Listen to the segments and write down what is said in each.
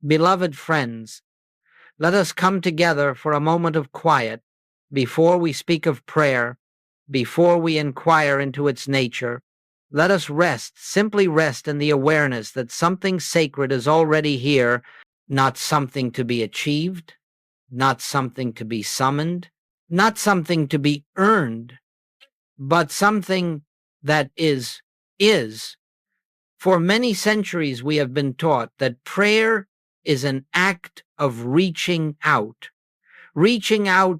Beloved friends, let us come together for a moment of quiet before we speak of prayer, before we inquire into its nature. Let us rest, simply rest in the awareness that something sacred is already here, not something to be achieved, not something to be summoned, not something to be earned, but something that is. For many centuries we have been taught that prayer is an act of reaching out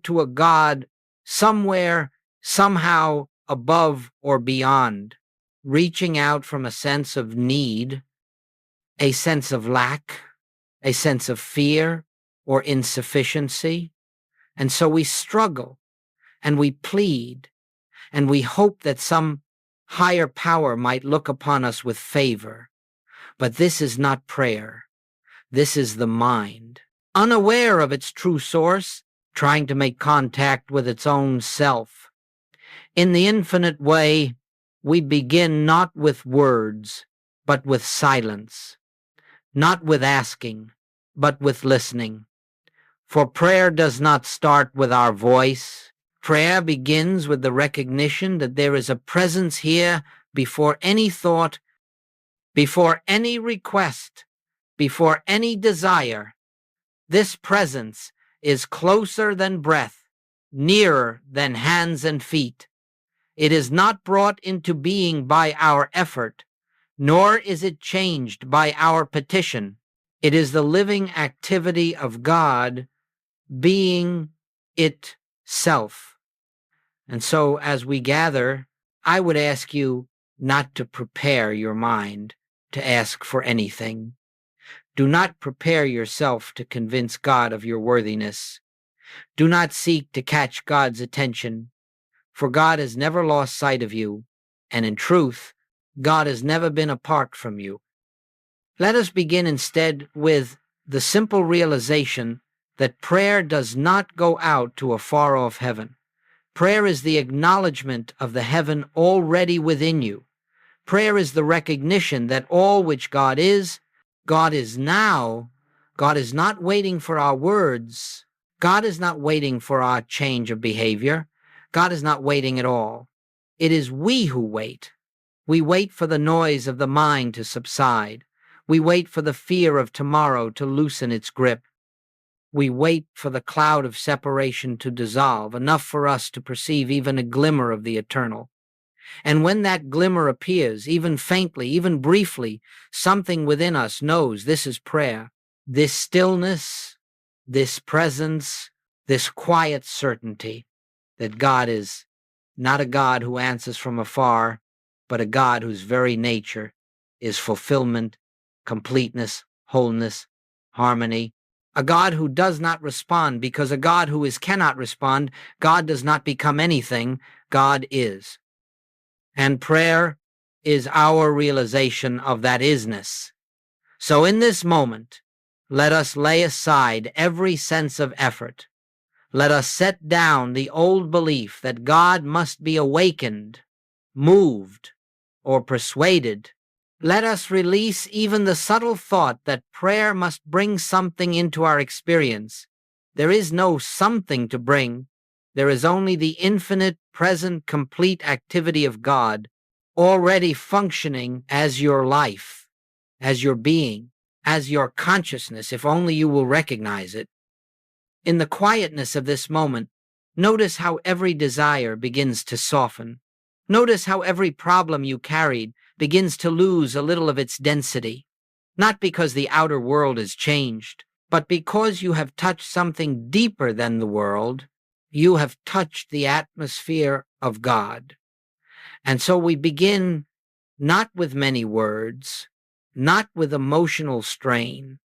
to a God somewhere, somehow above or beyond, reaching out from a sense of need, a sense of lack, a sense of fear or insufficiency. And so we struggle and we plead and we hope that some higher power might look upon us with favor. But this is not prayer. This is the mind, unaware of its true source, trying to make contact with its own self. In the infinite way, we begin not with words, but with silence, not with asking, but with listening. For prayer does not start with our voice. Prayer begins with the recognition that there is a presence here before any thought, before any request, before any desire. This presence is closer than breath, nearer than hands and feet. It is not brought into being by our effort, nor is it changed by our petition. It is the living activity of God being itself. And so as we gather, I would ask you not to prepare your mind to ask for anything. Do not prepare yourself to convince God of your worthiness. Do not seek to catch God's attention, for God has never lost sight of you, and in truth, God has never been apart from you. Let us begin instead with the simple realization that prayer does not go out to a far-off heaven. Prayer is the acknowledgement of the heaven already within you. Prayer is the recognition that all which God is now. God is not waiting for our words. God is not waiting for our change of behavior. God is not waiting at all. It is we who wait. We wait for the noise of the mind to subside. We wait for the fear of tomorrow to loosen its grip. We wait for the cloud of separation to dissolve, enough for us to perceive even a glimmer of the eternal. And when that glimmer appears, even faintly, even briefly, something within us knows this is prayer. This stillness, this presence, this quiet certainty that God is not a God who answers from afar, but a God whose very nature is fulfillment, completeness, wholeness, harmony. A God who does not respond, because a God who cannot respond, God does not become anything, God is. And prayer is our realization of that isness. So in this moment, let us lay aside every sense of effort. Let us set down the old belief that God must be awakened, moved, or persuaded. Let us release even the subtle thought that prayer must bring something into our experience. There is no something to bring. There is only the infinite, present, complete activity of God, already functioning as your life, as your being, as your consciousness, if only you will recognize it. In the quietness of this moment, notice how every desire begins to soften. Notice how every problem you carried begins to lose a little of its density, not because the outer world has changed, but because you have touched something deeper than the world. You have touched the atmosphere of God. And so we begin not with many words, not with emotional strain,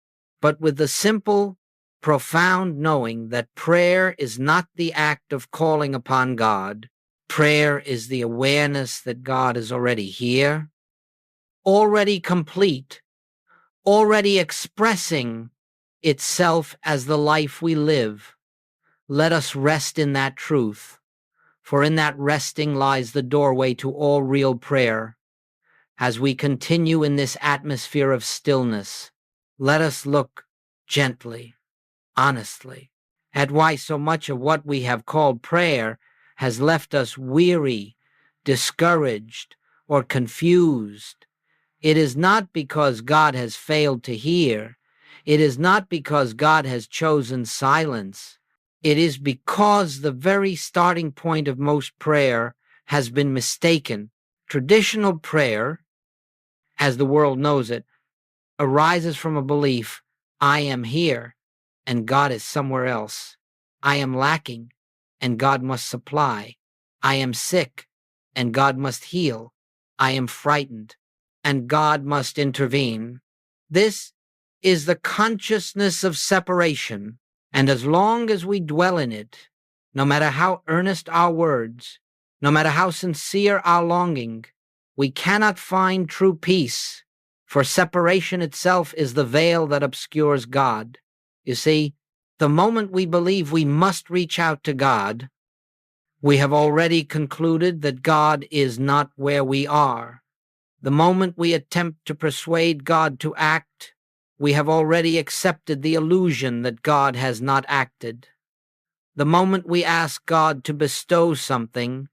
but with the simple, profound knowing that prayer is not the act of calling upon God. Prayer is the awareness that God is already here, already complete, already expressing itself as the life we live. Let us rest in that truth, for in that resting lies the doorway to all real prayer. As we continue in this atmosphere of stillness, let us look gently, honestly, at why so much of what we have called prayer has left us weary, discouraged, or confused. It is not because God has failed to hear. It is not because God has chosen silence. It is because the very starting point of most prayer has been mistaken. Traditional prayer, as the world knows it, arises from a belief: I am here and God is somewhere else. I am lacking and God must supply. I am sick and God must heal. I am frightened and God must intervene. This is the consciousness of separation, and as long as we dwell in it, no matter how earnest our words, no matter how sincere our longing, we cannot find true peace, for separation itself is the veil that obscures God. You see, the moment we believe we must reach out to God, we have already concluded that God is not where we are. The moment we attempt to persuade God to act, we have already accepted the illusion that God has not acted. The moment we ask God to bestow something,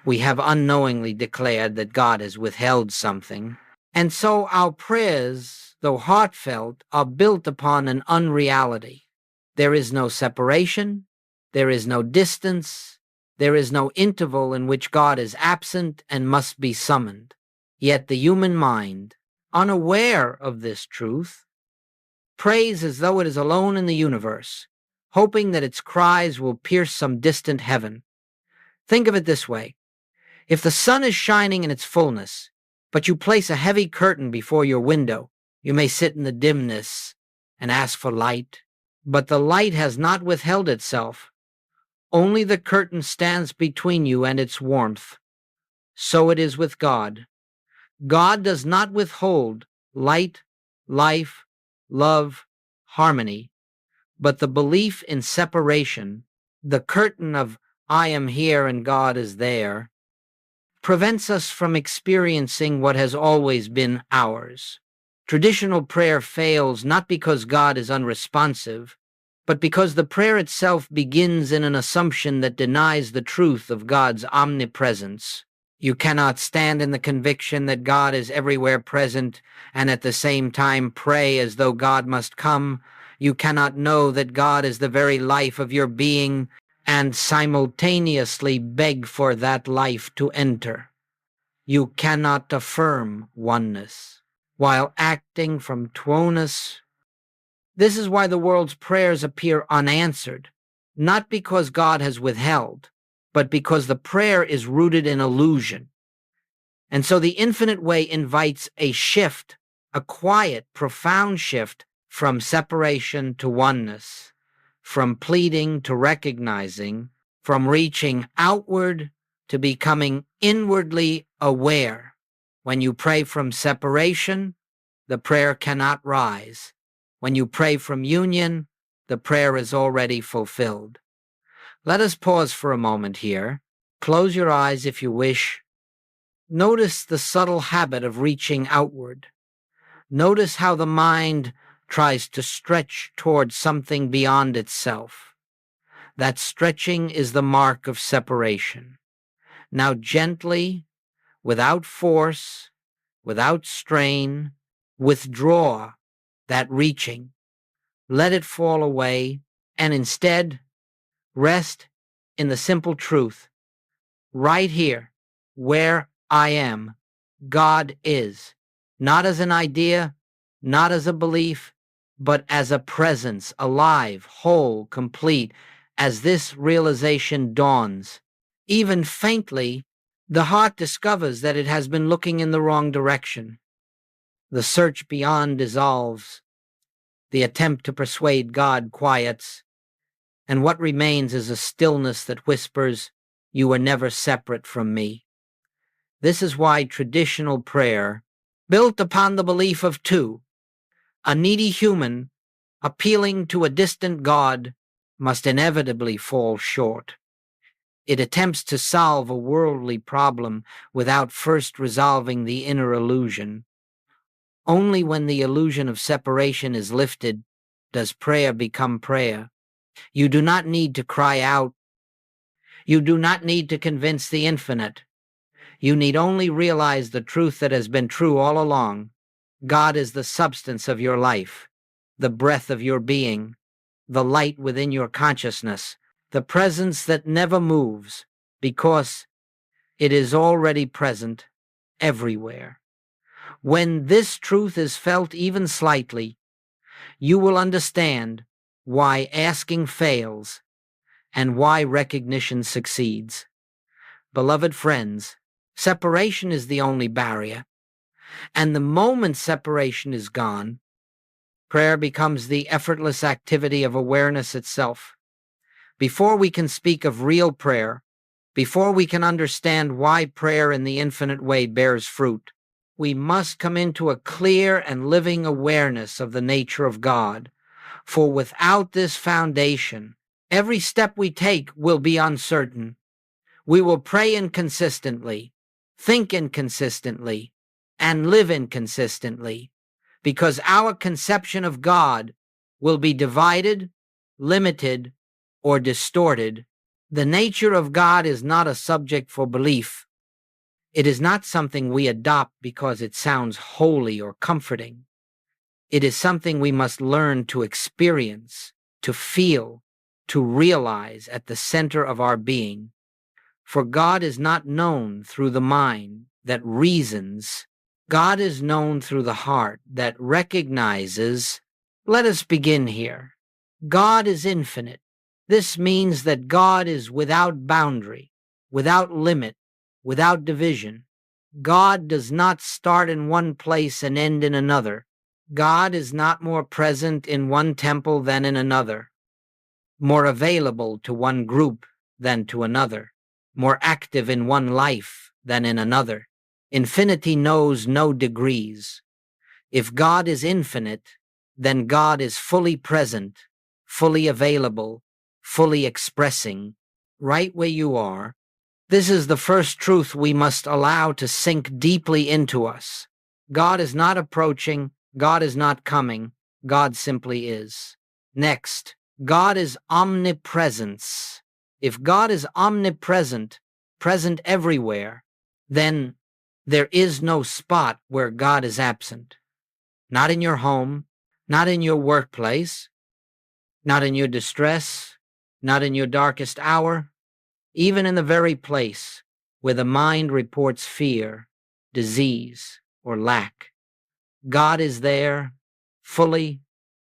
we have unknowingly declared that God has withheld something. And so our prayers, though heartfelt, are built upon an unreality. There is no separation, there is no distance, there is no interval in which God is absent and must be summoned. Yet the human mind, unaware of this truth, prays as though it is alone in the universe, hoping that its cries will pierce some distant heaven. Think of it this way. If the sun is shining in its fullness, but you place a heavy curtain before your window, you may sit in the dimness and ask for light. But the light has not withheld itself. Only the curtain stands between you and its warmth. So it is with God. God does not withhold light, life, love, harmony, but the belief in separation, the curtain of I am here and God is there, prevents us from experiencing what has always been ours. Traditional prayer fails not because God is unresponsive, but because the prayer itself begins in an assumption that denies the truth of God's omnipresence. You cannot stand in the conviction that God is everywhere present and at the same time pray as though God must come. You cannot know that God is the very life of your being and simultaneously beg for that life to enter. You cannot affirm oneness while acting from Oneness. This is why the world's prayers appear unanswered, not because God has withheld, but because the prayer is rooted in illusion. And so the infinite way invites a shift, a quiet, profound shift from separation to oneness, from pleading to recognizing, from reaching outward to becoming inwardly aware. When you pray from separation, the prayer cannot rise. When you pray from union, the prayer is already fulfilled. Let us pause for a moment here. Close your eyes if you wish. Notice the subtle habit of reaching outward. Notice how the mind tries to stretch toward something beyond itself. That stretching is the mark of separation. Now gently, without force, without strain, withdraw that reaching. Let it fall away, and instead rest in the simple truth. Right here, where I am, God is, not as an idea, not as a belief, but as a presence, alive, whole, complete. As this realization dawns, even faintly, the heart discovers that it has been looking in the wrong direction. The search beyond dissolves. The attempt to persuade God quiets, and what remains is a stillness that whispers, "You were never separate from me." This is why traditional prayer, built upon the belief of two, a needy human appealing to a distant God, must inevitably fall short. It attempts to solve a worldly problem without first resolving the inner illusion. Only when the illusion of separation is lifted does prayer become prayer. You do not need to cry out. You do not need to convince the infinite. You need only realize the truth that has been true all along. God is the substance of your life, the breath of your being, the light within your consciousness, the presence that never moves, because it is already present everywhere. When this truth is felt even slightly, you will understand why asking fails and why recognition succeeds. Beloved friends, separation is the only barrier, and the moment separation is gone, prayer becomes the effortless activity of awareness itself. Before we can speak of real prayer, before we can understand why prayer in the infinite way bears fruit, we must come into a clear and living awareness of the nature of God. For without this foundation, every step we take will be uncertain. We will pray inconsistently, think inconsistently, and live inconsistently, because our conception of God will be divided, limited, or distorted. The nature of God is not a subject for belief. It is not something we adopt because it sounds holy or comforting. It is something we must learn to experience, to feel, to realize at the center of our being. For God is not known through the mind that reasons. God is known through the heart that recognizes. Let us begin here. God is infinite. This means that God is without boundary, without limit, without division. God does not start in one place and end in another. God is not more present in one temple than in another, more available to one group than to another, more active in one life than in another. Infinity knows no degrees. If God is infinite, then God is fully present, fully available, fully expressing, right where you are. This is the first truth we must allow to sink deeply into us. God is not approaching, God is not coming, God simply is. Next, God is omnipresence. If God is omnipresent, present everywhere, then there is no spot where God is absent. Not in your home, not in your workplace, not in your distress, not in your darkest hour, even in the very place where the mind reports fear, disease, or lack. God is there, fully,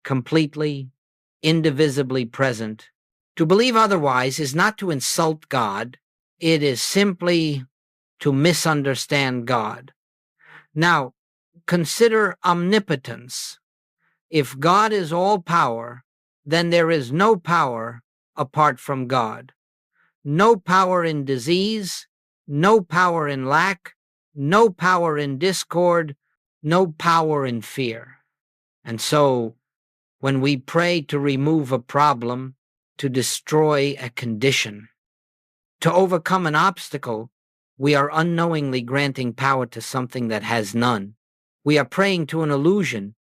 completely, indivisibly present. To believe otherwise is not to insult God, it is simply to misunderstand God. Now, consider omnipotence. If God is all power, then there is no power apart from God. No power in disease, no power in lack, no power in discord, no power in fear. And so, when we pray to remove a problem, to destroy a condition, to overcome an obstacle, we are unknowingly granting power to something that has none. We are praying to an illusion.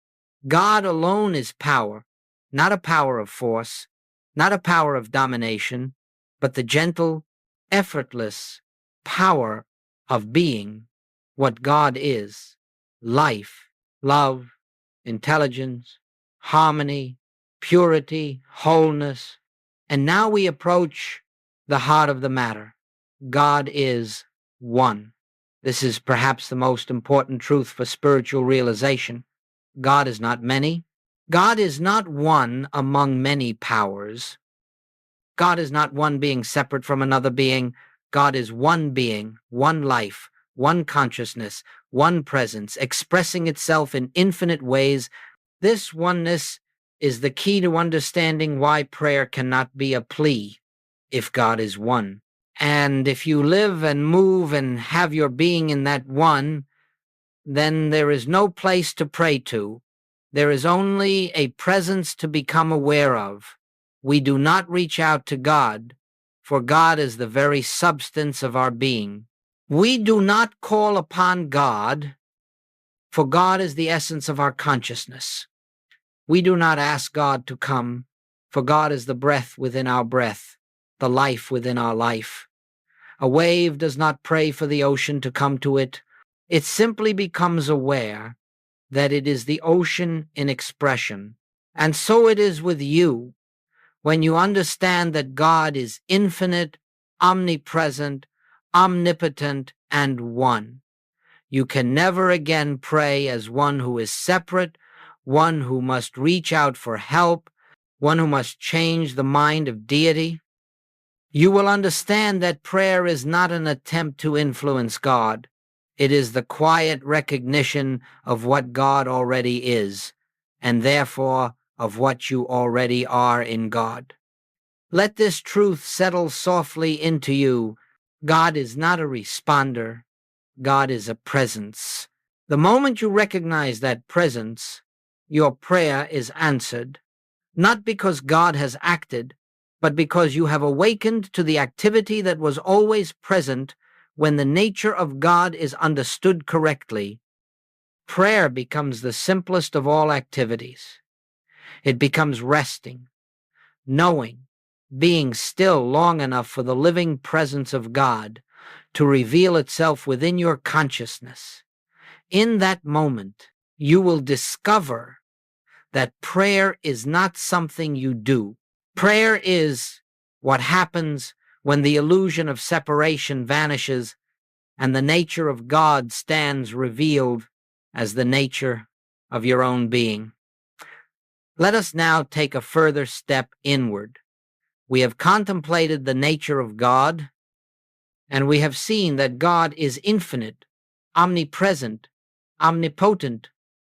God alone is power, not a power of force, not a power of domination, but the gentle, effortless power of being what God is: life, love, intelligence, harmony, purity, wholeness. And now we approach the heart of the matter. God is one. This is perhaps the most important truth for spiritual realization. God is not many. God is not one among many powers. God is not one being separate from another being. God is one being, one life, one consciousness, one presence, expressing itself in infinite ways. This oneness is the key to understanding why prayer cannot be a plea if God is one. And if you live and move and have your being in that one, then there is no place to pray to. There is only a presence to become aware of. We do not reach out to God, for God is the very substance of our being. We do not call upon God, for God is the essence of our consciousness. We do not ask God to come, for God is the breath within our breath, the life within our life. A wave does not pray for the ocean to come to it. It simply becomes aware that it is the ocean in expression. And so it is with you. When you understand that God is infinite, omnipresent, omnipotent, and one, you can never again pray as one who is separate, one who must reach out for help, one who must change the mind of deity. You will understand that prayer is not an attempt to influence God. It is the quiet recognition of what God already is, and therefore of what you already are in God. Let this truth settle softly into you. God is not a responder. God is a presence. The moment you recognize that presence, your prayer is answered, not because God has acted, but because you have awakened to the activity that was always present when the nature of God is understood correctly. Prayer becomes the simplest of all activities. It becomes resting, knowing, being still long enough for the living presence of God to reveal itself within your consciousness. In that moment, you will discover that prayer is not something you do. Prayer is what happens when the illusion of separation vanishes and the nature of God stands revealed as the nature of your own being. Let us now take a further step inward. We have contemplated the nature of God, and we have seen that God is infinite, omnipresent, omnipotent,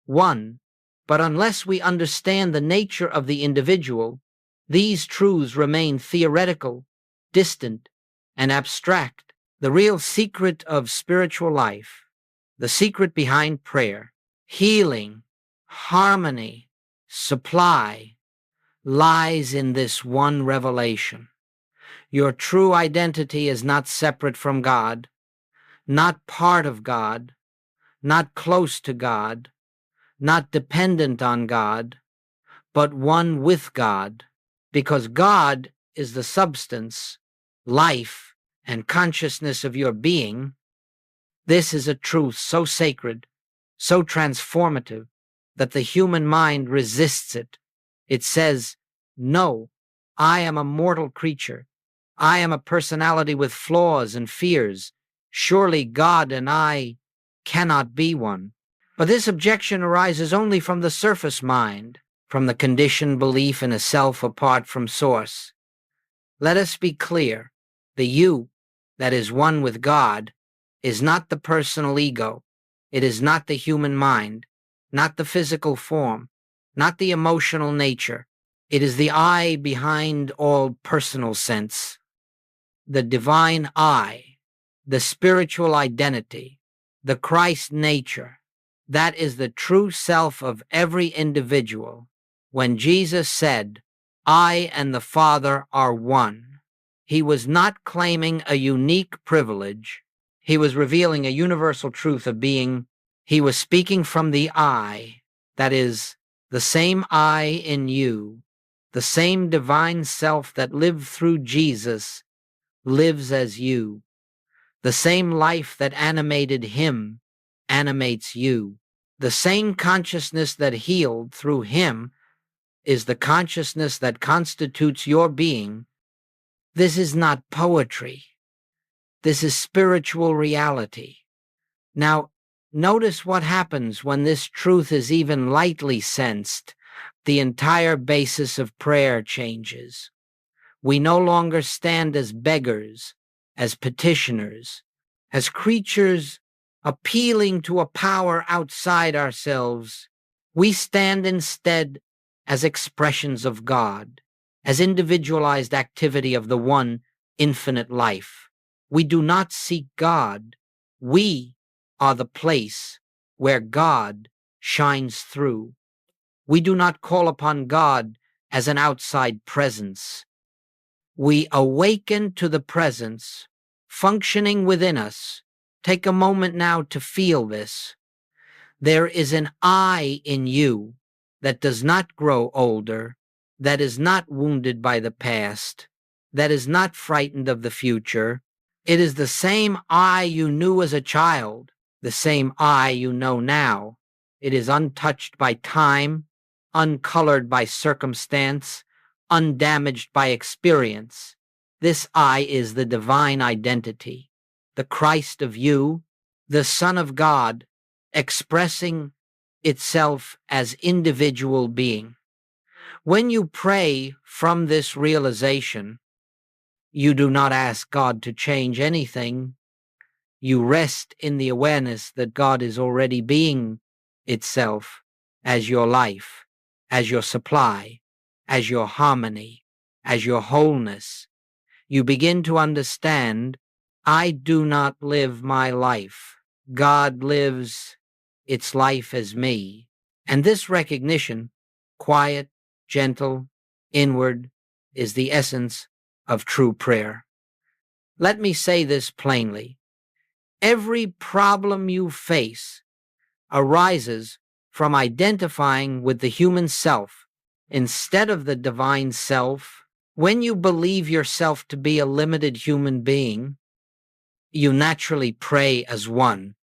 one. But unless we understand the nature of the individual, these truths remain theoretical, distant, and abstract. The real secret of spiritual life, the secret behind prayer, healing, harmony, supply, lies in this one revelation. Your true identity is not separate from God, not part of God, not close to God, not dependent on God, but one with God, because God is the substance, life, and consciousness of your being. This is a truth so sacred, so transformative, that the human mind resists it. It says, "No, I am a mortal creature. I am a personality with flaws and fears. Surely God and I cannot be one." But this objection arises only from the surface mind, from the conditioned belief in a self apart from source. Let us be clear. The you that is one with God is not the personal ego. It is not the human mind, not the physical form, not the emotional nature. It is the I behind all personal sense, the divine I, the spiritual identity, the Christ nature. That is the true self of every individual. When Jesus said, "I and the Father are one," he was not claiming a unique privilege. He was revealing a universal truth of being. He was speaking from the I, that is, the same I in you, the same divine self that lived through Jesus lives as you. The same life that animated him animates you. The same consciousness that healed through him is the consciousness that constitutes your being. This is not poetry. This is spiritual reality. Now, notice what happens when this truth is even lightly sensed. The entire basis of prayer changes. We no longer stand as beggars, as petitioners, as creatures appealing to a power outside ourselves. We stand instead as expressions of God, as individualized activity of the one infinite life. We do not seek God. We are the place where God shines through. We do not call upon God as an outside presence. We awaken to the presence functioning within us. Take a moment now to feel this. There is an I in you, that does not grow older, that is not wounded by the past, that is not frightened of the future. It is the same I you knew as a child, the same I you know now. It is untouched by time, uncolored by circumstance, undamaged by experience. This I is the divine identity, the Christ of you, the Son of God, expressing itself as individual being. When you pray from this realization, you do not ask God to change anything. You rest in the awareness that God is already being itself as your life, as your supply, as your harmony, as your wholeness. You begin to understand, I do not live my life. God lives its life as me. And this recognition, quiet, gentle, inward, is the essence of true prayer. Let me say this plainly. Every problem you face arises from identifying with the human self instead of the divine self. When you believe yourself to be a limited human being, you naturally pray as one.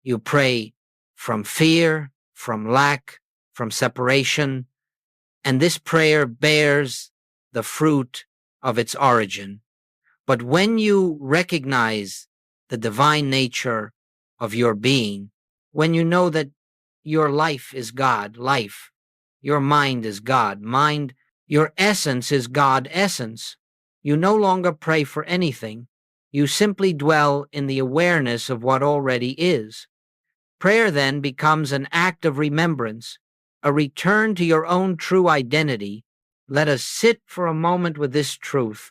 You pray from fear, from lack, from separation, and this prayer bears the fruit of its origin. But when you recognize the divine nature of your being, when you know that your life is God, life, your mind is God, mind, your essence is God essence, you no longer pray for anything. You simply dwell in the awareness of what already is. Prayer then becomes an act of remembrance, a return to your own true identity. Let us sit for a moment with this truth.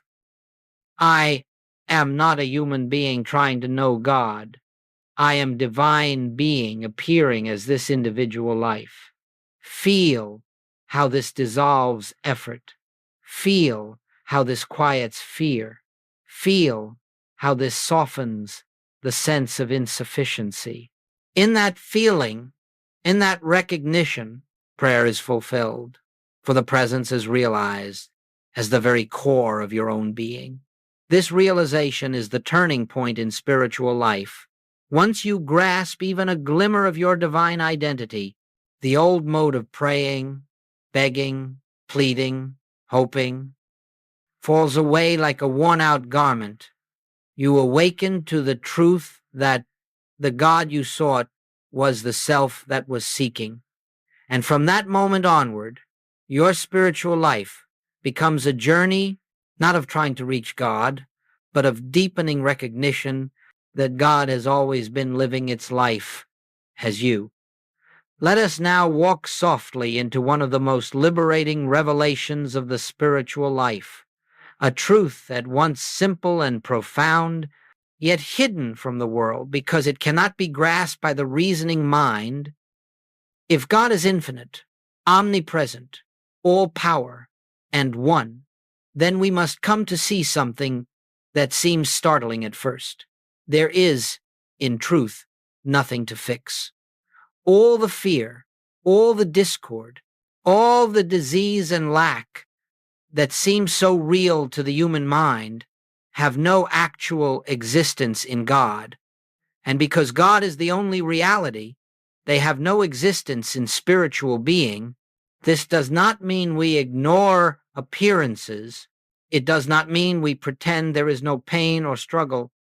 I am not a human being trying to know God. I am divine being appearing as this individual life. Feel how this dissolves effort. Feel how this quiets fear. Feel how this softens the sense of insufficiency. In that feeling, in that recognition, prayer is fulfilled, for the presence is realized as the very core of your own being. This realization is the turning point in spiritual life. Once you grasp even a glimmer of your divine identity, the old mode of praying, begging, pleading, hoping, falls away like a worn-out garment. You awaken to the truth that the God you sought was the self that was seeking. And from that moment onward, your spiritual life becomes a journey not of trying to reach God, but of deepening recognition that God has always been living its life as you. Let us now walk softly into one of the most liberating revelations of the spiritual life, a truth at once simple and profound, yet hidden from the world because it cannot be grasped by the reasoning mind. If God is infinite, omnipresent, all power, and one, then we must come to see something that seems startling at first. There is, in truth, nothing to fix. All the fear, all the discord, all the disease and lack that seem so real to the human mind have no actual existence in God. And because God is the only reality, they have no existence in spiritual being. This does not mean we ignore appearances. It does not mean we pretend there is no pain or struggle.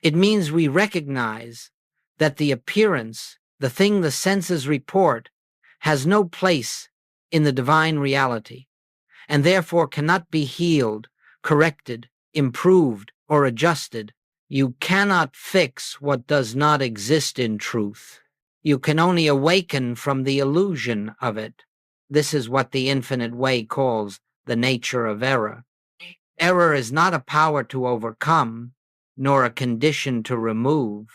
It means we recognize that the appearance, the thing the senses report, has no place in the divine reality, and therefore cannot be healed, corrected, improved, or adjusted. You cannot fix what does not exist in truth. You can only awaken from the illusion of it. This is what the infinite way calls the nature of error. Error is not a power to overcome, nor a condition to remove,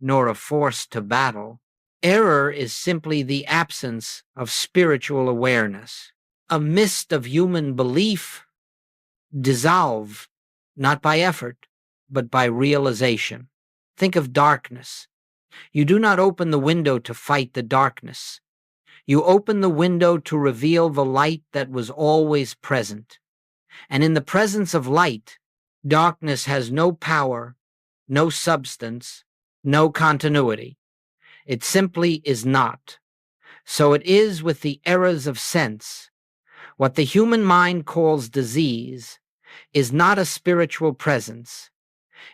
nor a force to battle. Error is simply the absence of spiritual awareness, a mist of human belief dissolved not by effort, but by realization. Think of darkness. You do not open the window to fight the darkness. You open the window to reveal the light that was always present. And in the presence of light, darkness has no power, no substance, no continuity. It simply is not. So it is with the errors of sense. What the human mind calls disease is not a spiritual presence.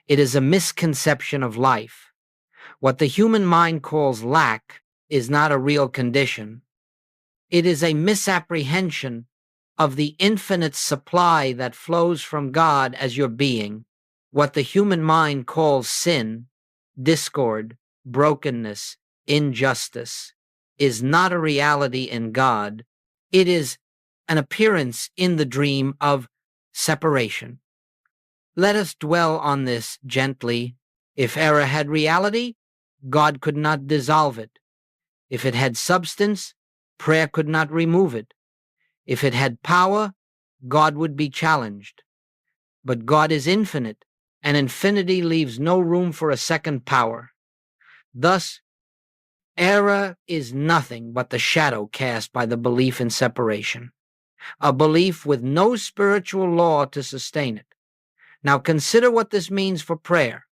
It is a misconception of life. What the human mind calls lack is not a real condition. It is a misapprehension of the infinite supply that flows from God as your being. What the human mind calls sin, discord, brokenness, injustice, is not a reality in God. It is an appearance in the dream of separation. Let us dwell on this gently. If error had reality, God could not dissolve it. If it had substance, prayer could not remove it. If it had power, God would be challenged. But God is infinite, and infinity leaves no room for a second power. Thus, error is nothing but the shadow cast by the belief in separation, a belief with no spiritual law to sustain it. Now consider what this means for prayer.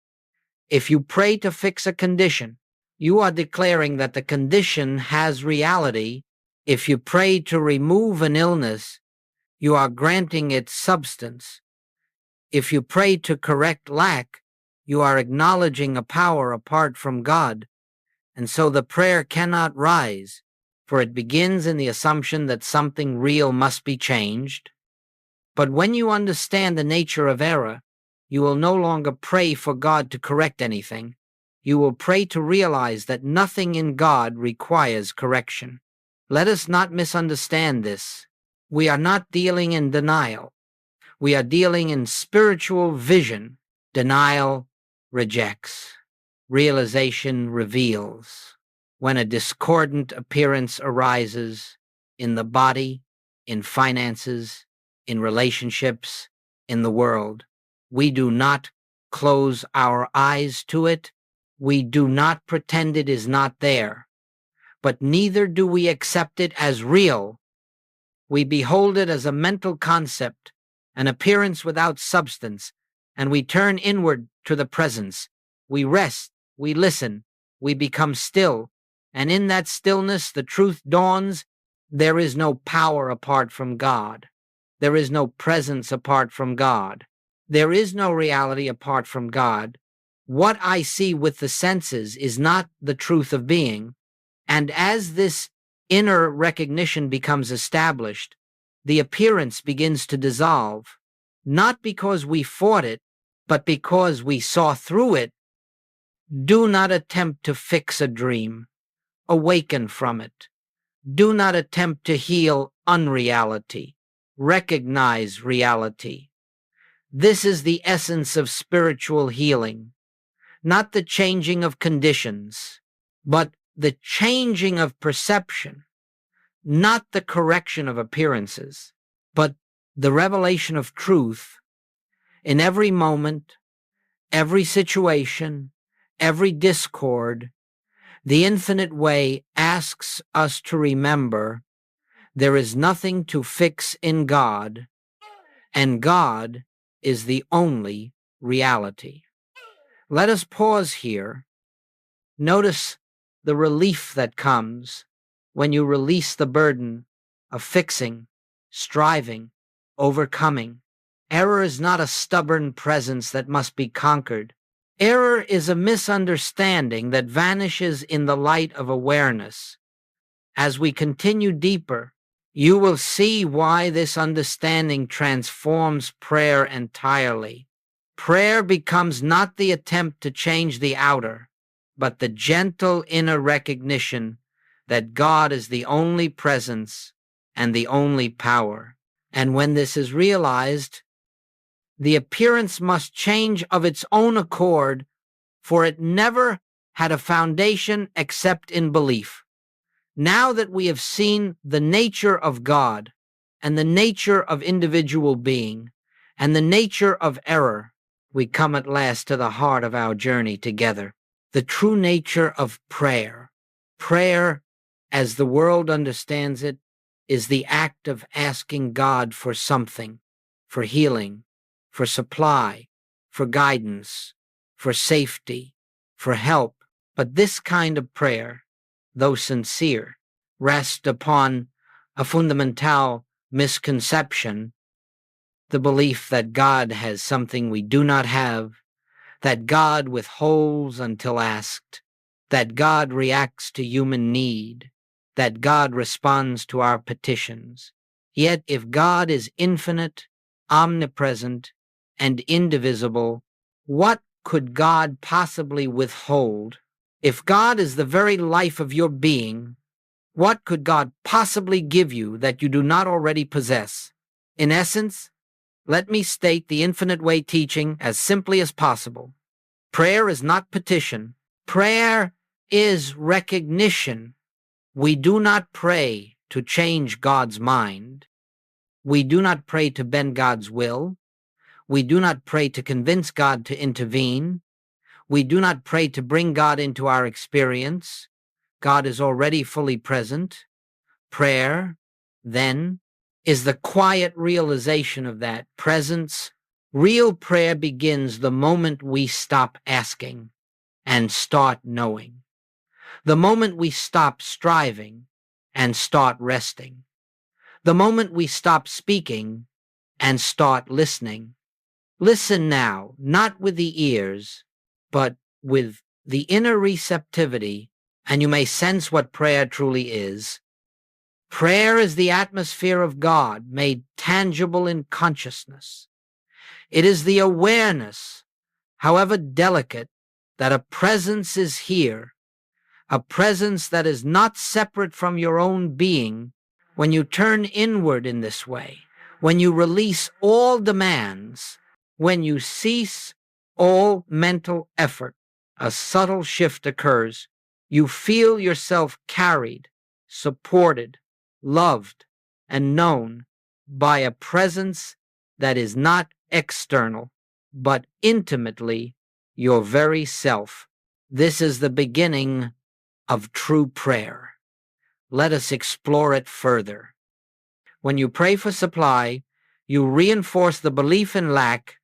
If you pray to fix a condition, you are declaring that the condition has reality. If you pray to remove an illness, you are granting it substance. If you pray to correct lack, you are acknowledging a power apart from God. And so the prayer cannot rise, for it begins in the assumption that something real must be changed. But when you understand the nature of error, you will no longer pray for God to correct anything. You will pray to realize that nothing in God requires correction. Let us not misunderstand this. We are not dealing in denial. We are dealing in spiritual vision. Denial rejects. Realization reveals. When a discordant appearance arises in the body, in finances, in relationships, in the world, we do not close our eyes to it. We do not pretend it is not there, but neither do we accept it as real. We behold it as a mental concept, an appearance without substance, and we turn inward to the presence. We rest, we listen, we become still, and in that stillness the truth dawns. There is no power apart from God. There is no presence apart from God. There is no reality apart from God. What I see with the senses is not the truth of being. And as this inner recognition becomes established, the appearance begins to dissolve, not because we fought it, but because we saw through it. Do not attempt to fix a dream. Awaken from it. Do not attempt to heal unreality. Recognize reality. This is the essence of spiritual healing, not the changing of conditions, but the changing of perception, not the correction of appearances, but the revelation of truth in every moment, every situation, every discord. The infinite way asks us to remember there is nothing to fix in God, and God is the only reality. Let us pause here. Notice the relief that comes when you release the burden of fixing, striving, overcoming. Error is not a stubborn presence that must be conquered. Error is a misunderstanding that vanishes in the light of awareness. As we continue deeper, you will see why this understanding transforms prayer entirely. Prayer becomes not the attempt to change the outer, but the gentle inner recognition that God is the only presence and the only power. And when this is realized, the appearance must change of its own accord, for it never had a foundation except in belief. Now that we have seen the nature of God and the nature of individual being and the nature of error, we come at last to the heart of our journey together, the true nature of prayer. Prayer as the world understands it, is the act of asking God for something, for healing, for supply, for guidance, for safety, for help. But this kind of prayer, though sincere, rests upon a fundamental misconception, the belief that God has something we do not have, that God withholds until asked, that God reacts to human need, that God responds to our petitions. Yet if God is infinite, omnipresent, and indivisible, what could God possibly withhold? If God is the very life of your being, what could God possibly give you that you do not already possess? In essence, let me state the infinite way teaching as simply as possible. Prayer is not petition. Prayer is recognition. We do not pray to change God's mind. We do not pray to bend God's will. We do not pray to convince God to intervene. We do not pray to bring God into our experience. God is already fully present. Prayer, then, is the quiet realization of that presence. Real prayer begins the moment we stop asking and start knowing, the moment we stop striving and start resting, the moment we stop speaking and start listening. Listen now, not with the ears, but with the inner receptivity, and you may sense what prayer truly is. Prayer is the atmosphere of God made tangible in consciousness. It is the awareness, however delicate, that a presence is here, a presence that is not separate from your own being. When you turn inward in this way, when you release all demands, when you cease all mental effort, a subtle shift occurs. You feel yourself carried, supported, loved, and known by a presence that is not external, but intimately your very self. This is the beginning of true prayer. Let us explore it further. When you pray for supply, you reinforce the belief in lack,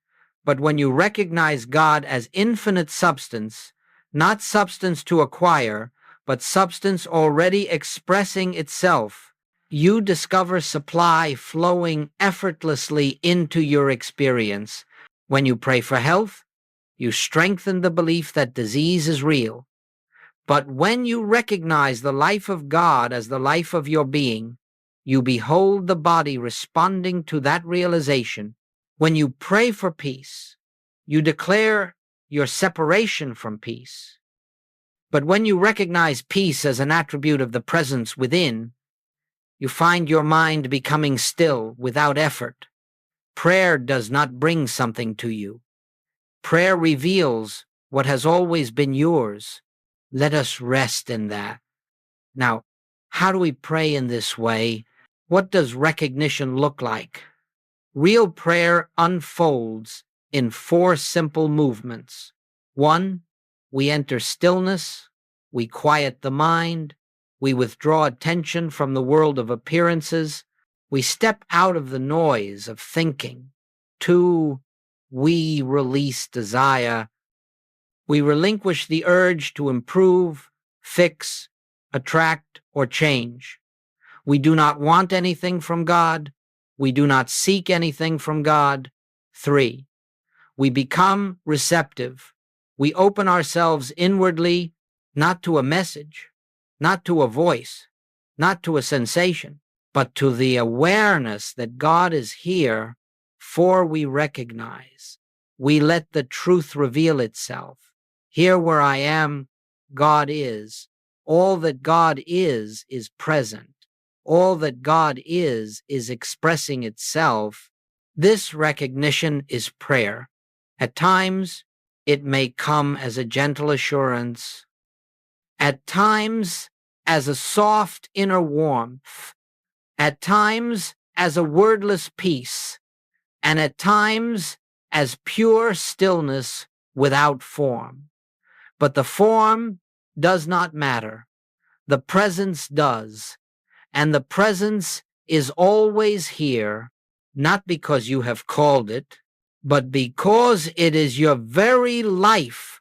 but when you recognize God as infinite substance, not substance to acquire, but substance already expressing itself, you discover supply flowing effortlessly into your experience. When you pray for health, you strengthen the belief that disease is real. But when you recognize the life of God as the life of your being, you behold the body responding to that realization. When you pray for peace, you declare your separation from peace. But when you recognize peace as an attribute of the presence within, you find your mind becoming still without effort. Prayer does not bring something to you. Prayer reveals what has always been yours. Let us rest in that. Now, how do we pray in this way? What does recognition look like? Real prayer unfolds in 4 simple movements. 1, we enter stillness, we quiet the mind, we withdraw attention from the world of appearances, we step out of the noise of thinking. 2, we release desire. We relinquish the urge to improve, fix, attract, or change. We do not want anything from God. We do not seek anything from God. 3, we become receptive. We open ourselves inwardly, not to a message, not to a voice, not to a sensation, but to the awareness that God is here. 4, we recognize. We let the truth reveal itself. Here where I am, God is. All that God is present. All that God is expressing itself. This recognition is prayer. At times, it may come as a gentle assurance. At times, as a soft inner warmth. At times, as a wordless peace. And at times, as pure stillness without form. But the form does not matter. The presence does. And the presence is always here, not because you have called it, but because it is your very life.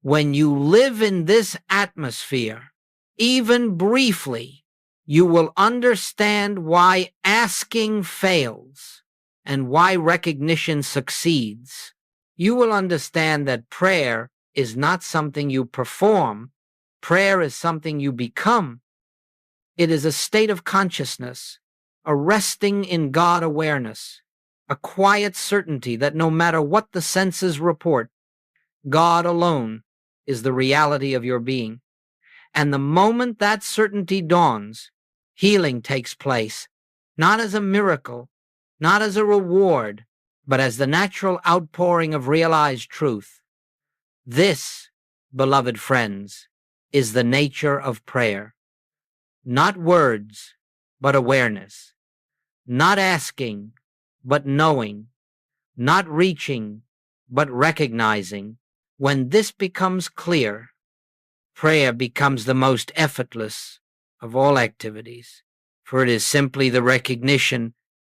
When you live in this atmosphere, even briefly, you will understand why asking fails and why recognition succeeds. You will understand that prayer is not something you perform. Prayer is something you become. It is a state of consciousness, a resting in God awareness, a quiet certainty that no matter what the senses report, God alone is the reality of your being. And the moment that certainty dawns, healing takes place, not as a miracle, not as a reward, but as the natural outpouring of realized truth. This, beloved friends, is the nature of prayer. Not words, but awareness. Not asking, but knowing. Not reaching, but recognizing. When this becomes clear, prayer becomes the most effortless of all activities, for it is simply the recognition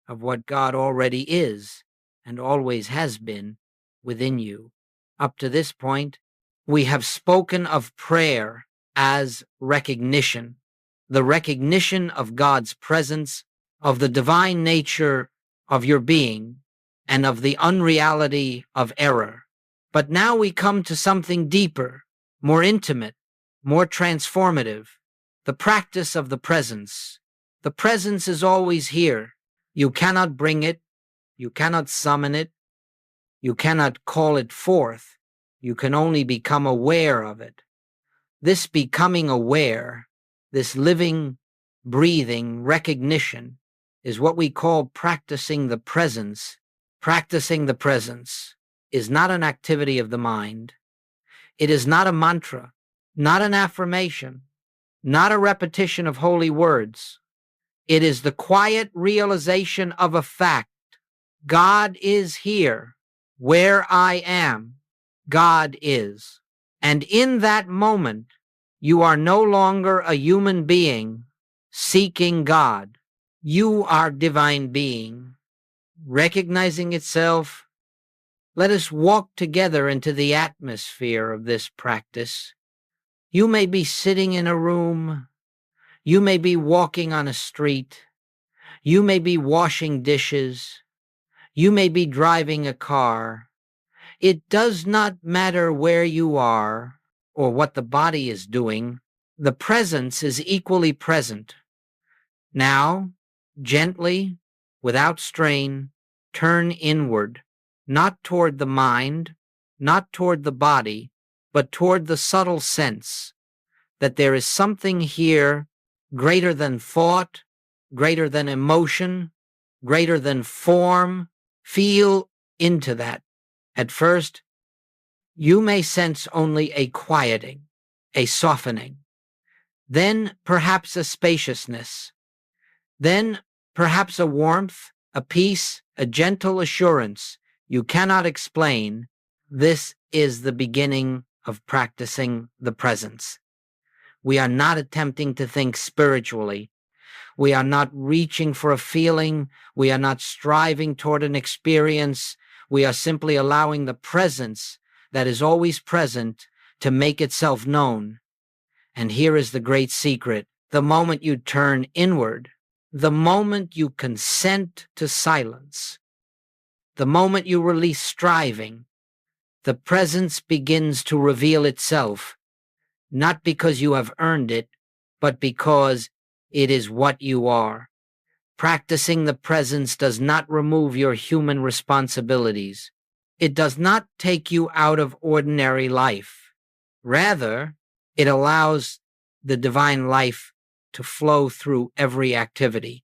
of what God already is and always has been within you. Up to this point, we have spoken of prayer as recognition, the recognition of God's presence, of the divine nature of your being, and of the unreality of error. But now we come to something deeper, more intimate, more transformative, the practice of the presence. The presence is always here. You cannot bring it, you cannot summon it, you cannot call it forth. You can only become aware of it. This becoming aware, this living, breathing recognition, is what we call practicing the presence. Practicing the presence is not an activity of the mind. It is not a mantra, not an affirmation, not a repetition of holy words. It is the quiet realization of a fact. God is here. Where I am, God is. And in that moment, you are no longer a human being seeking God. You are divine being. Recognizing itself, let us walk together into the atmosphere of this practice. You may be sitting in a room. You may be walking on a street. You may be washing dishes. You may be driving a car. It does not matter where you are or what the body is doing. The presence is equally present. Now, gently, without strain, turn inward, not toward the mind, not toward the body, but toward the subtle sense that there is something here greater than thought, greater than emotion, greater than form. Feel into that. At first, you may sense only a quieting, a softening, then perhaps a spaciousness, then perhaps a warmth, a peace, a gentle assurance you cannot explain. This is the beginning of practicing the presence. We are not attempting to think spiritually. We are not reaching for a feeling. We are not striving toward an experience. We are simply allowing the presence that is always present to make itself known. And here is the great secret. The moment you turn inward, the moment you consent to silence, the moment you release striving, the presence begins to reveal itself, not because you have earned it, but because it is what you are. Practicing the presence does not remove your human responsibilities. It does not take you out of ordinary life. Rather, it allows the divine life to flow through every activity.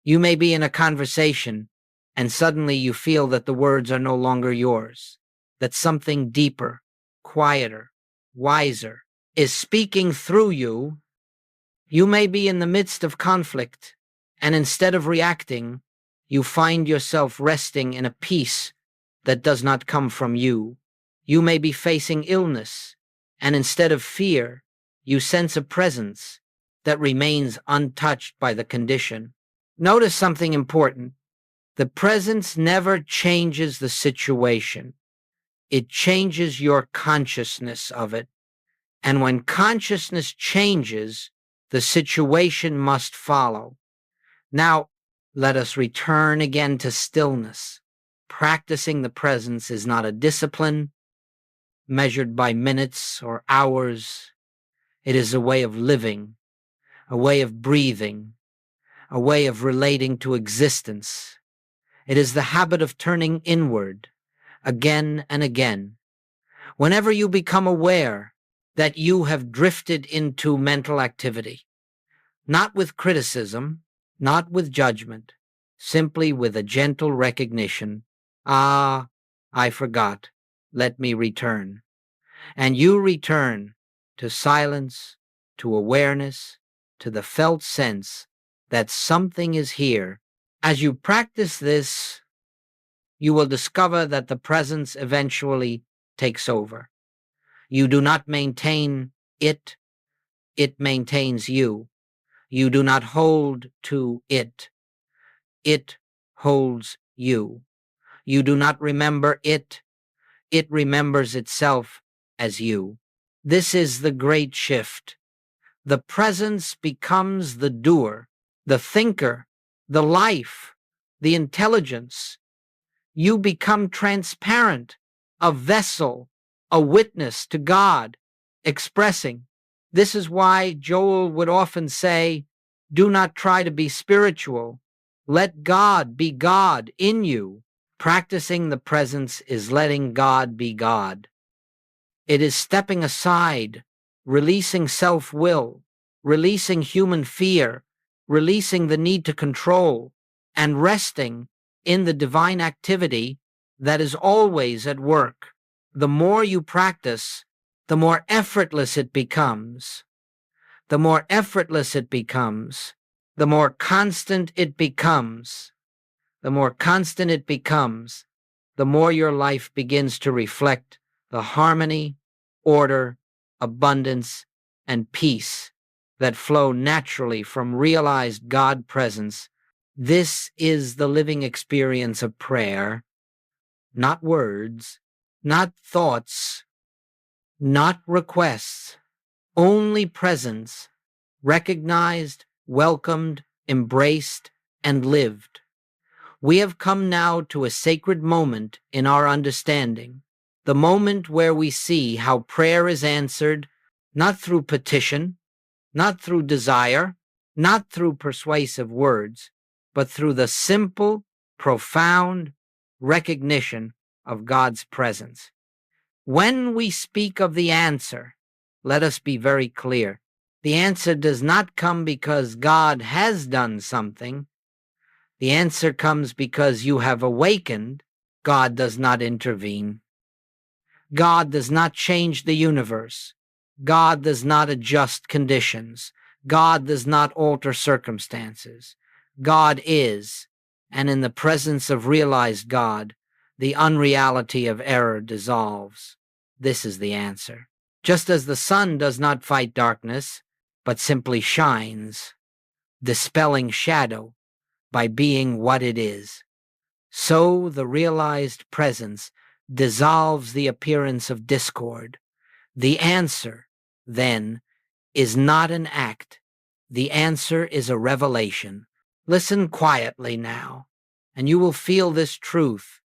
You may be in a conversation, and suddenly you feel that the words are no longer yours, that something deeper, quieter, wiser is speaking through you. You may be in the midst of conflict, and instead of reacting, you find yourself resting in a peace that does not come from you. You may be facing illness, and instead of fear, you sense a presence that remains untouched by the condition. Notice something important. The presence never changes the situation. It changes your consciousness of it. And when consciousness changes, the situation must follow. Now, let us return again to stillness. Practicing the presence is not a discipline measured by minutes or hours. It is a way of living, a way of breathing, a way of relating to existence. It is the habit of turning inward again and again. Whenever you become aware that you have drifted into mental activity, not with criticism, not with judgment, simply with a gentle recognition, "Ah, I forgot. Let me return." And you return to silence, to awareness, to the felt sense that something is here. As you practice this, you will discover that the presence eventually takes over. You do not maintain it, it maintains you. You do not hold to it, it holds you. You do not remember it, it remembers itself as you. This is the great shift. The presence becomes the doer, the thinker, the life, the intelligence. You become transparent, a vessel, a witness to God, expressing. This is why Joel would often say, "Do not try to be spiritual. Let God be God in you." Practicing the presence is letting God be God. It is stepping aside, releasing self-will, releasing human fear, releasing the need to control, and resting in the divine activity that is always at work. The more you practice, the more effortless it becomes. The more effortless it becomes, the more constant it becomes. The more constant it becomes, the more your life begins to reflect the harmony, order, abundance, and peace that flow naturally from realized God presence. This is the living experience of prayer, not words, not thoughts, not requests, only presence, recognized, welcomed, embraced, and lived. We have come now to a sacred moment in our understanding, the moment where we see how prayer is answered, not through petition, not through desire, not through persuasive words, but through the simple, profound recognition of God's presence. When we speak of the answer, let us be very clear. The answer does not come because God has done something. The answer comes because you have awakened. God does not intervene. God does not change the universe. God does not adjust conditions. God does not alter circumstances. God is, and in the presence of realized God, the unreality of error dissolves. This is the answer. Just as the sun does not fight darkness, but simply shines, dispelling shadow by being what it is, so the realized presence dissolves the appearance of discord. The answer, then, is not an act. The answer is a revelation. Listen quietly now, and you will feel this truth.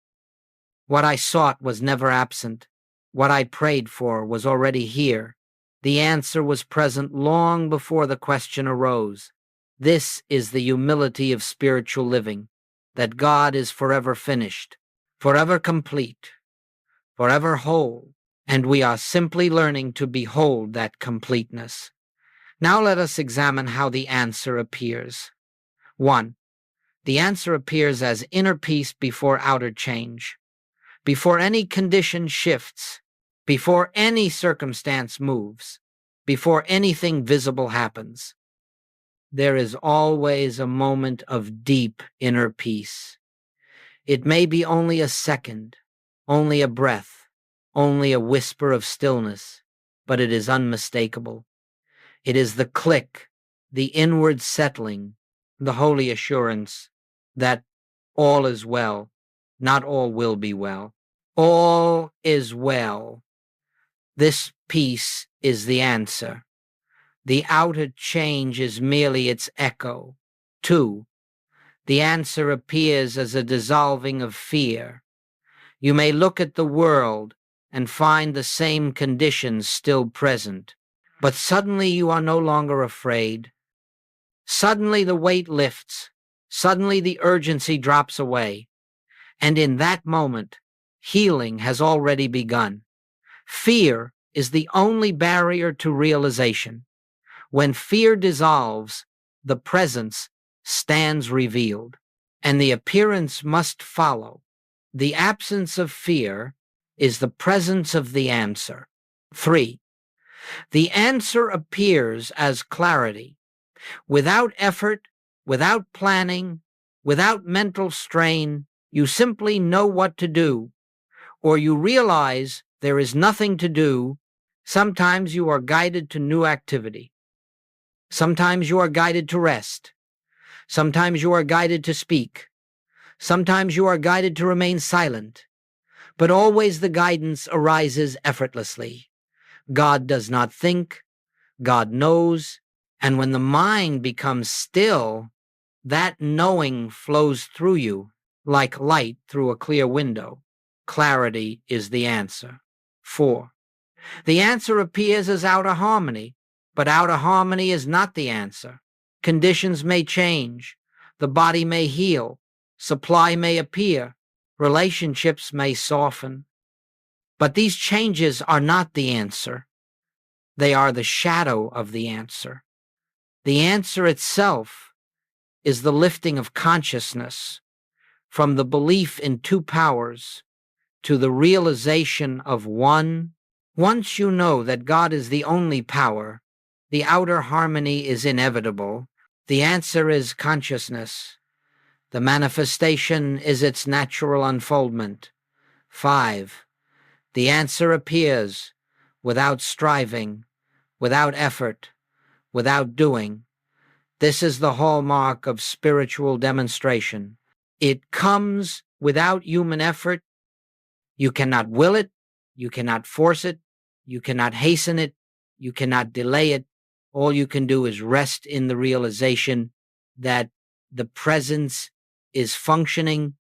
What I sought was never absent. What I prayed for was already here. The answer was present long before the question arose. This is the humility of spiritual living, that God is forever finished, forever complete, forever whole, and we are simply learning to behold that completeness. Now let us examine how the answer appears. 1. The answer appears as inner peace before outer change. Before any condition shifts, before any circumstance moves, before anything visible happens, there is always a moment of deep inner peace. It may be only a second, only a breath, only a whisper of stillness, but it is unmistakable. It is the click, the inward settling, the holy assurance that all is well, not all will be well. All is well. This peace is the answer. The outer change is merely its echo. 2. The answer appears as a dissolving of fear. You may look at the world and find the same conditions still present, but suddenly you are no longer afraid. Suddenly the weight lifts. Suddenly the urgency drops away. And in that moment, healing has already begun. Fear is the only barrier to realization. When fear dissolves, the presence stands revealed, and the appearance must follow. The absence of fear is the presence of the answer. 3. The answer appears as clarity. Without effort, without planning, without mental strain, you simply know what to do, or you realize there is nothing to do. Sometimes you are guided to new activity. Sometimes you are guided to rest. Sometimes you are guided to speak. Sometimes you are guided to remain silent. But always the guidance arises effortlessly. God does not think. God knows. And when the mind becomes still, that knowing flows through you like light through a clear window. Clarity is the answer. 4. The answer appears as outer harmony, but outer harmony is not the answer. Conditions may change. The body may heal. Supply may appear. Relationships may soften. But these changes are not the answer. They are the shadow of the answer. The answer itself is the lifting of consciousness from the belief in two powers to the realization of one. Once you know that God is the only power, the outer harmony is inevitable. The answer is consciousness. The manifestation is its natural unfoldment. 5. The answer appears without striving, without effort, without doing. This is the hallmark of spiritual demonstration. It comes without human effort. You cannot will it. You cannot force it. You cannot hasten it. You cannot delay it. All you can do is rest in the realization that the presence is functioning.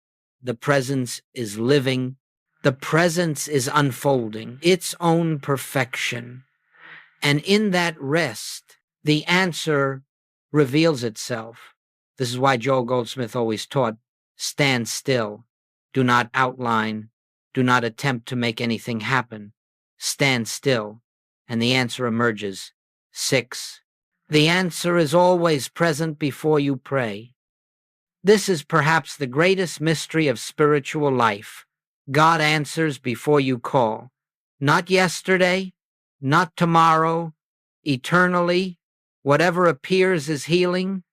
The presence is living. The presence is unfolding its own perfection. And in that rest, the answer reveals itself. This is why Joel Goldsmith always taught, stand still, do not outline, do not attempt to make anything happen. Stand still, and the answer emerges. 6. The answer is always present before you pray. This is perhaps the greatest mystery of spiritual life. God answers before you call. Not yesterday, not tomorrow, eternally. Whatever appears as healing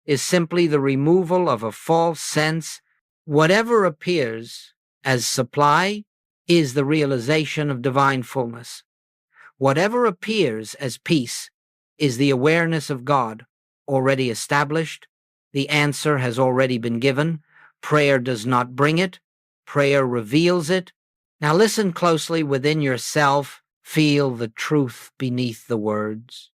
is simply the removal of a false sense. Whatever appears as supply is the realization of divine fullness. Whatever appears as peace is the awareness of God already established. The answer has already been given. Prayer does not bring it. Prayer reveals it. Now listen closely within yourself. Feel the truth beneath the words.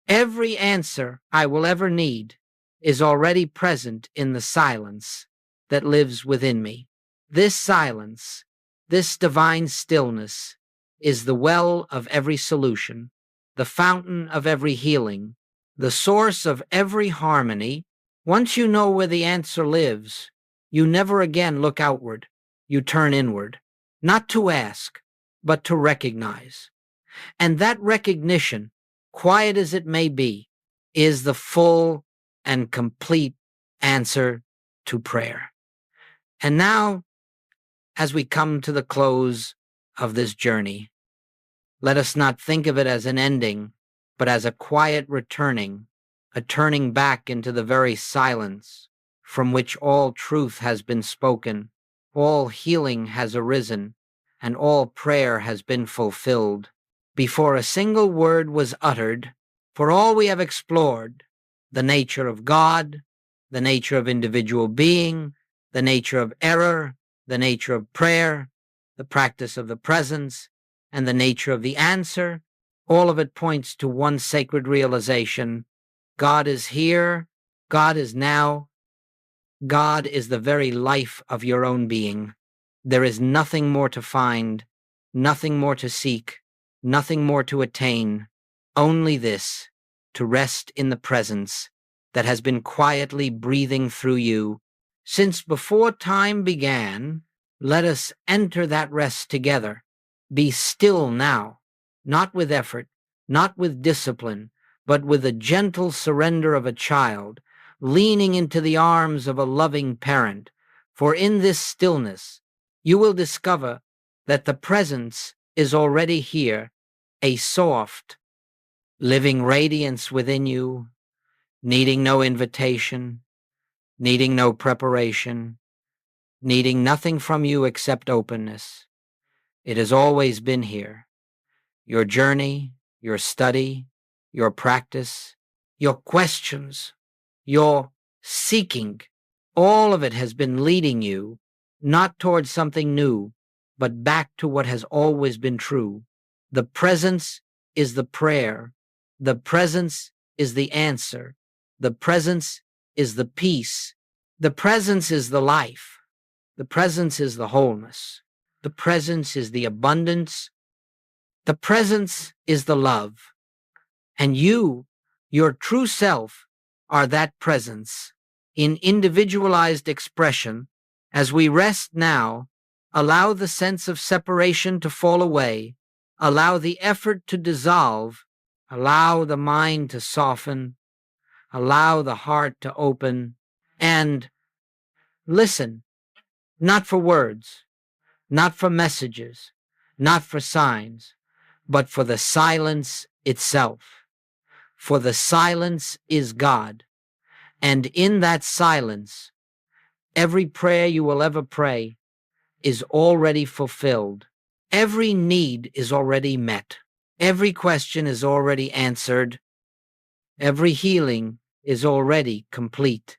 Every answer I will ever need is already present in the silence that lives within me. This silence, this divine stillness, is the well of every solution, the fountain of every healing, the source of every harmony. Once you know where the answer lives, you never again look outward. You turn inward, not to ask, but to recognize. And that recognition, quiet as it may be, is the full and complete answer to prayer. And now, as we come to the close of this journey, let us not think of it as an ending, but as a quiet returning, a turning back into the very silence from which all truth has been spoken, all healing has arisen, and all prayer has been fulfilled. Before a single word was uttered, for all we have explored, the nature of God, the nature of individual being, the nature of error, the nature of prayer, the practice of the presence, and the nature of the answer. All of it points to one sacred realization. God is here. God is now. God is the very life of your own being. There is nothing more to find, nothing more to seek, nothing more to attain, only this, to rest in the presence that has been quietly breathing through you since before time began. Let us enter that rest together. Be still now, not with effort, not with discipline, but with the gentle surrender of a child, leaning into the arms of a loving parent. For in this stillness, you will discover that the presence is already here, a soft, living radiance within you, needing no invitation, needing no preparation, needing nothing from you except openness. It has always been here. Your journey, your study, your practice, your questions, your seeking, all of it has been leading you not towards something new, but back to what has always been true. The presence is the prayer. The presence is the answer. The presence is the peace. The presence is the life. The presence is the wholeness. The presence is the abundance. The presence is the love. And you, your true self, are that presence in individualized expression. As we rest now, allow the sense of separation to fall away, allow the effort to dissolve, allow the mind to soften, allow the heart to open, and listen, not for words, not for messages, not for signs, but for the silence itself. For the silence is God, and in that silence, every prayer you will ever pray is already fulfilled. Every need is already met. Every question is already answered. Every healing is already complete.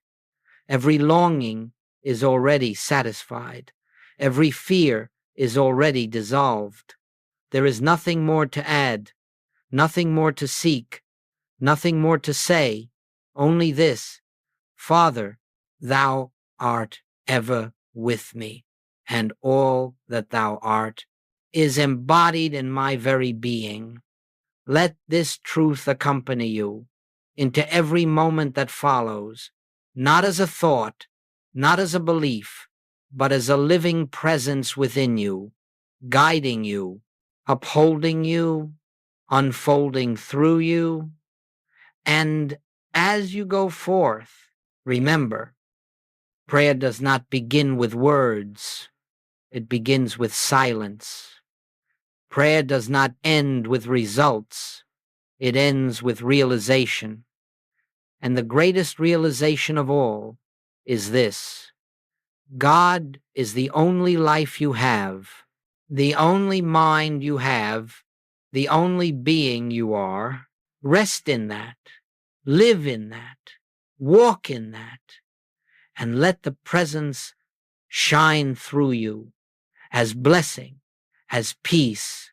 Every longing is already satisfied. Every fear is already dissolved. There is nothing more to add, nothing more to seek, nothing more to say, only this: Father, thou art ever with me, and all that thou art is embodied in my very being. Let this truth accompany you into every moment that follows, not as a thought, not as a belief, but as a living presence within you, guiding you, upholding you, unfolding through you. And as you go forth, remember, prayer does not begin with words. It begins with silence. Prayer does not end with results. It ends with realization. And the greatest realization of all is this: God is the only life you have, the only mind you have, the only being you are. Rest in that. Live in that. Walk in that. And let the presence shine through you as blessing, as peace,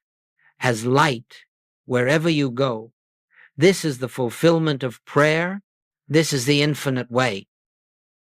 as light wherever you go. This is the fulfillment of prayer. This is the infinite way.